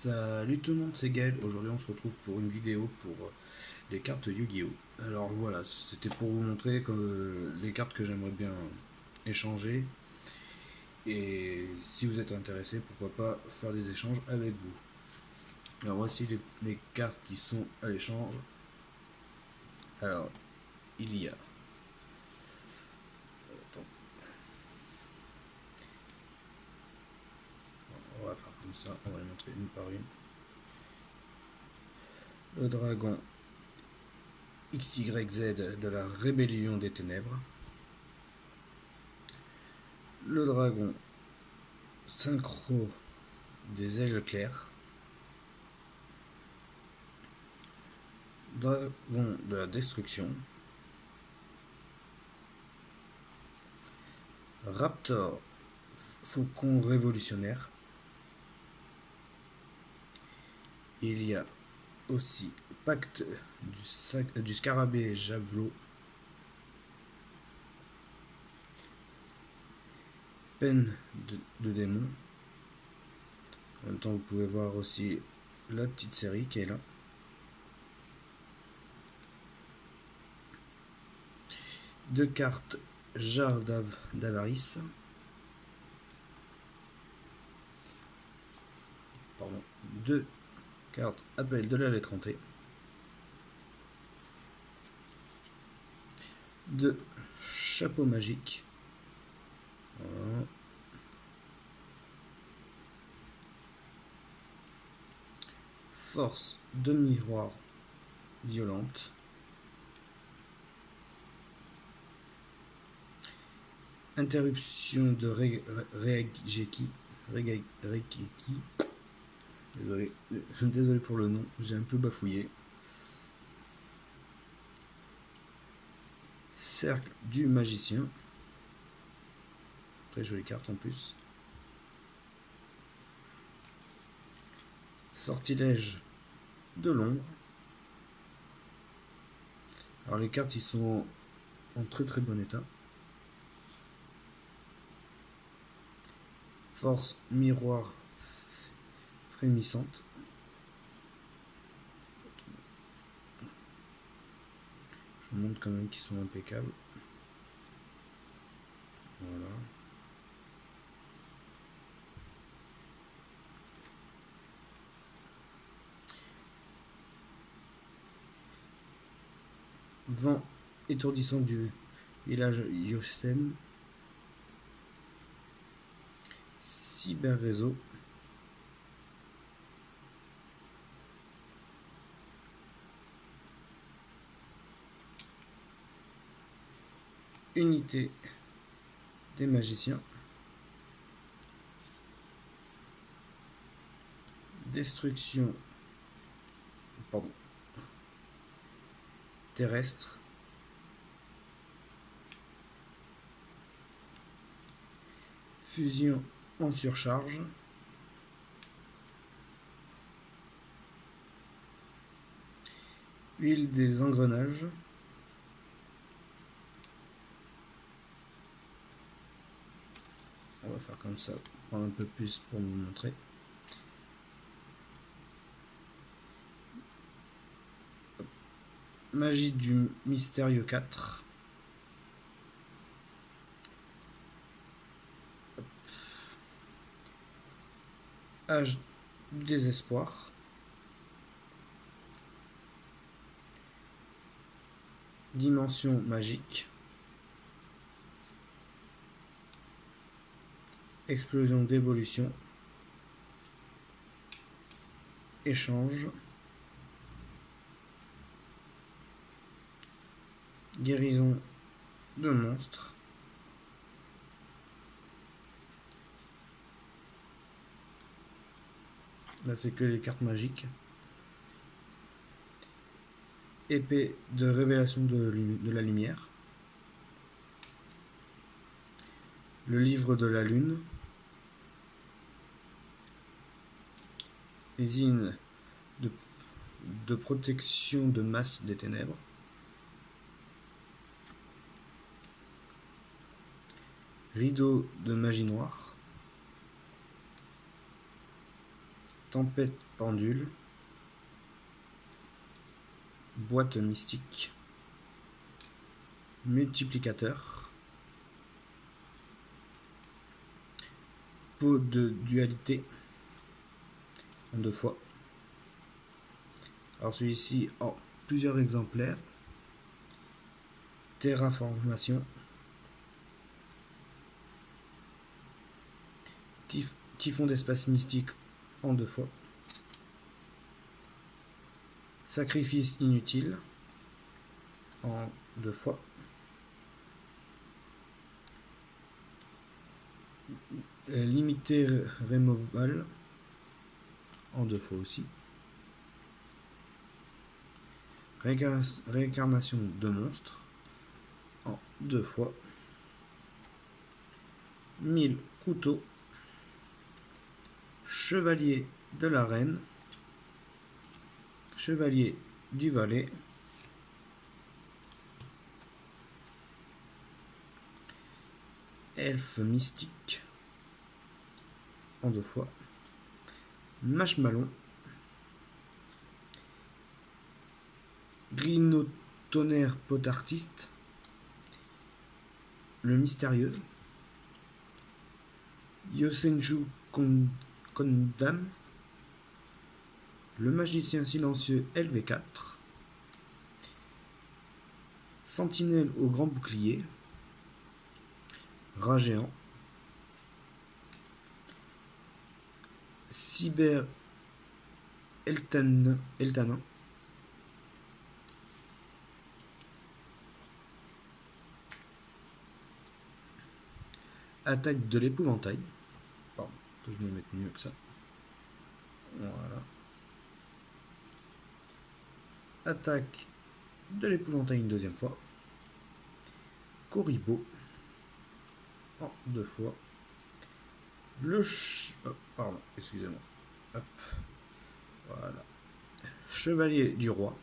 Salut tout le monde, c'est Gaël. Aujourd'hui, on se retrouve pour une vidéo pour les cartes Yu-Gi-Oh! Alors voilà, c'était pour vous montrer les cartes que j'aimerais bien échanger. Et si vous êtes intéressé, pourquoi pas faire des échanges avec vous. Alors voici les cartes qui sont à l'échange. Alors, il y a. Attends. On va faire comme ça, on va les montrer une par une. Le dragon XYZ de la Rébellion des Ténèbres. Le dragon synchro des ailes claires. Dragon de la destruction. Raptor faucon révolutionnaire. Il y a aussi pacte du scarabée javelot. Peine de démon. En même temps, vous pouvez voir aussi la petite série qui est là. Deux cartes jarre d'avarice. Pardon. Deux cartes appel de la lettre hantée. Deux chapeaux magiques. Voilà. Force de miroir violente. Interruption de Reigeki. Désolé pour le nom, j'ai un peu bafouillé. Cercle du magicien. Très jolie carte en plus. Sortilège de l'ombre. Alors les cartes ils sont en très bon état. Force miroir frémissante. Je vous montre quand même qu'ils sont impeccables. Voilà. Vent étourdissant du village Yosen. Cyber réseau. Unité des magiciens. Destruction terrestre. Fusion en surcharge. Huile des engrenages. On va faire comme ça, prendre un peu plus pour vous montrer. Magie du mystérieux 4. Âge du désespoir. Dimension magique. Explosion d'évolution. Échange. Guérison de monstres. Là c'est que les cartes magiques. Épée de révélation de la lumière. Le livre de la lune. Usine de protection de masse des ténèbres. Rideau de magie noire. Tempête pendule. Boîte mystique. Multiplicateur. Pot de dualité. En 2 fois. Alors celui-ci en plusieurs exemplaires. Terraformation. Typhon d'espace mystique en 2 fois. Sacrifice inutile en 2 fois. Limité removal en 2 fois aussi. Réincarnation de monstre en 2 fois. 1000 couteaux. Chevalier de la reine. Chevalier du valet. Elfe mystique en 2 fois. Marshmallow. Rhinotonnerre potartiste. Le mystérieux. Yosenju Kondam. Le magicien silencieux LV4. Sentinelle au grand bouclier. Rat géant. Cyber Eltanin. Attaque de l'épouvantail. Pardon, que je me mette mieux que ça. Voilà. Attaque de l'épouvantail une 2e fois. Corribo. En 2 fois. Pardon, excusez-moi. Hop. Voilà. Chevalier du roi.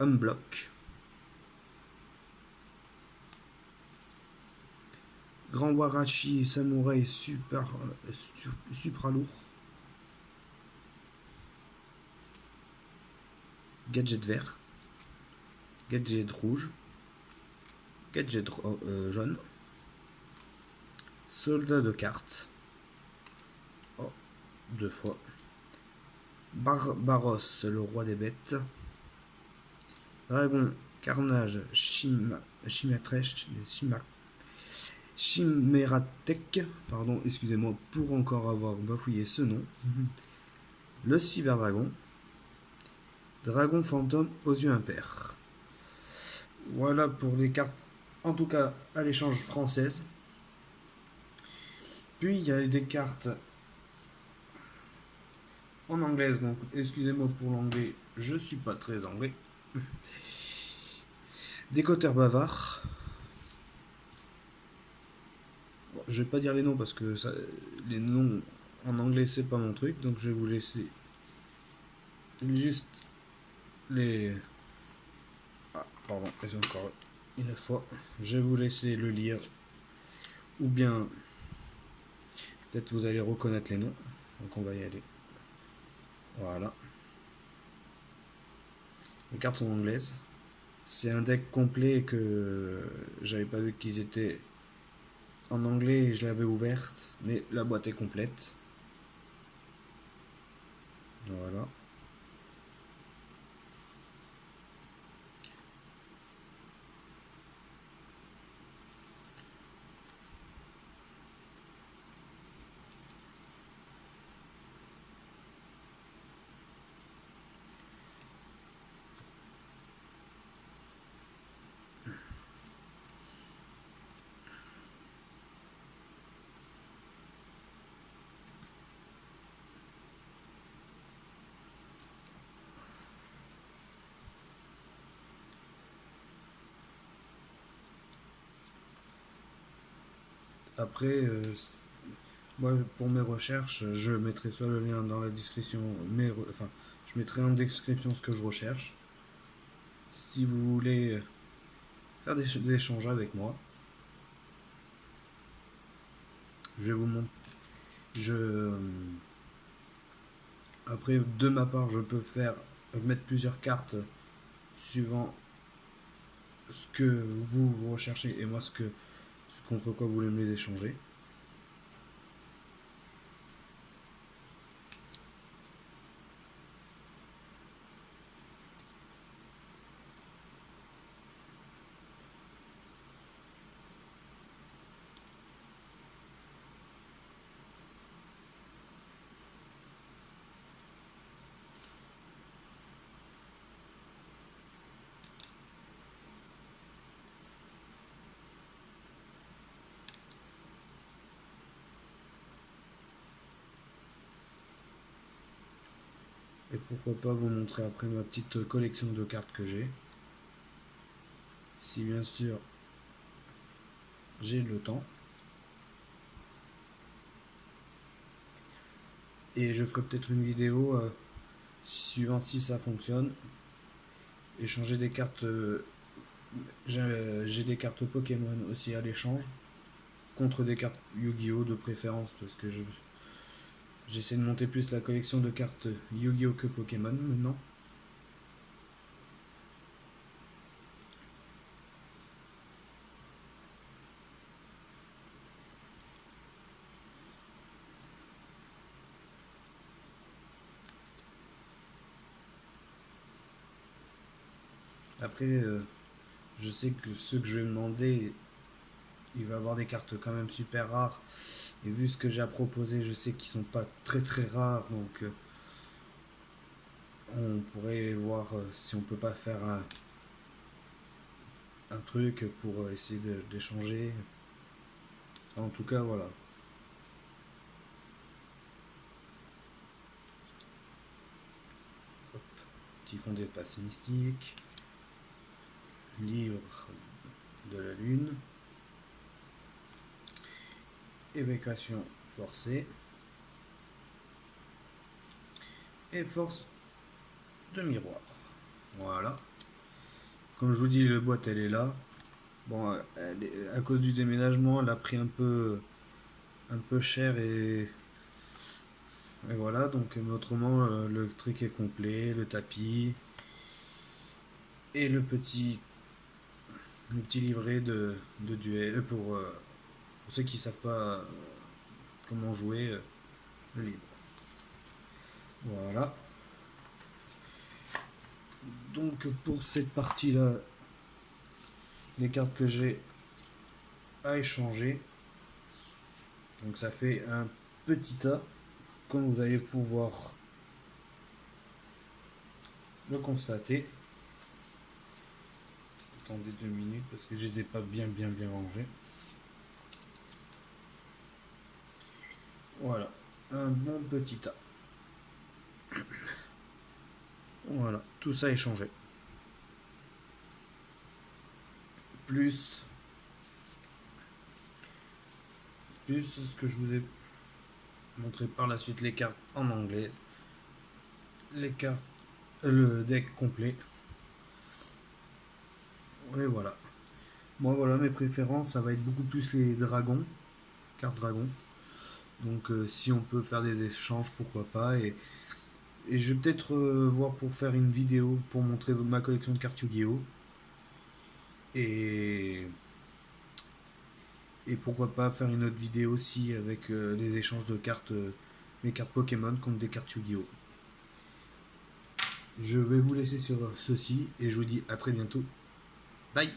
Unblock. Grand Warachi Samouraï supra lourd. Gadget vert. Gadget rouge. Gadget jaune. Soldat de cartes. Oh, 2 fois. Barros, le roi des bêtes. Dragon, carnage, Chimératech, pardon, excusez-moi pour encore avoir bafouillé ce nom. Le cyberdragon. Dragon fantôme aux yeux impairs. Voilà pour les cartes, en tout cas à l'échange française. Puis il y a des cartes en anglaise, donc excusez-moi pour l'anglais, je suis pas très anglais. Décoteur bavard. Bon, je vais pas dire les noms parce que ça, les noms en anglais c'est pas mon truc, donc je vais vous laisser juste les... Ah, pardon, c'est encore une fois. Je vais vous laisser le lire, ou bien peut-être vous allez reconnaître les noms, donc on va y aller. Voilà. Les cartes sont anglaises. C'est un deck complet que j'avais pas vu qu'ils étaient en anglais et je l'avais ouverte, mais la boîte est complète. Voilà. Après, moi, pour mes recherches, je mettrai soit le lien dans la description, enfin, je mettrai en description ce que je recherche. Si vous voulez faire des échanges avec moi, je Je Après, de ma part, je peux mettre plusieurs cartes suivant ce que vous recherchez et moi contre quoi vous voulez me les échanger. Et pourquoi pas vous montrer après ma petite collection de cartes que j'ai. Si bien sûr j'ai le temps. Et je ferai peut-être une vidéo suivant si ça fonctionne. Échanger des cartes. J'ai des cartes Pokémon aussi à l'échange. Contre des cartes Yu-Gi-Oh de préférence parce que j'essaie de monter plus la collection de cartes Yu-Gi-Oh que Pokémon maintenant. Après, je sais que ceux que je vais me demander, il va avoir des cartes quand même super rares. Et vu ce que j'ai à proposer, je sais qu'ils sont pas très très rares. Donc on pourrait voir si on peut pas faire un truc pour essayer d'échanger. En tout cas, voilà. Hop. Typhon des passes mystiques. Livre de la lune. Évacuation forcée. Et force de miroir. Voilà. Comme je vous dis, la boîte elle est là. Bon, à cause du déménagement, elle a pris un peu cher et voilà. Donc, mais autrement, le truc est complet, le tapis et le petit livret de duel pour ceux qui savent pas comment jouer le livre. Voilà. Donc pour cette partie-là, les cartes que j'ai à échanger. Donc ça fait un petit tas, comme vous allez pouvoir le constater. Attendez 2 minutes parce que je les ai pas bien rangés. Voilà, un bon petit tas. Voilà, tout ça échangé. Plus ce que je vous ai montré par la suite, les cartes en anglais, les cartes, le deck complet. Et voilà. Moi voilà, mes préférences, ça va être beaucoup plus les dragons, cartes dragons. Donc si on peut faire des échanges, pourquoi pas. Et je vais peut-être voir pour faire une vidéo pour montrer ma collection de cartes Yu-Gi-Oh! Et pourquoi pas faire une autre vidéo aussi avec les échanges de cartes, mes cartes Pokémon contre des cartes Yu-Gi-Oh! Je vais vous laisser sur ceci et je vous dis à très bientôt. Bye!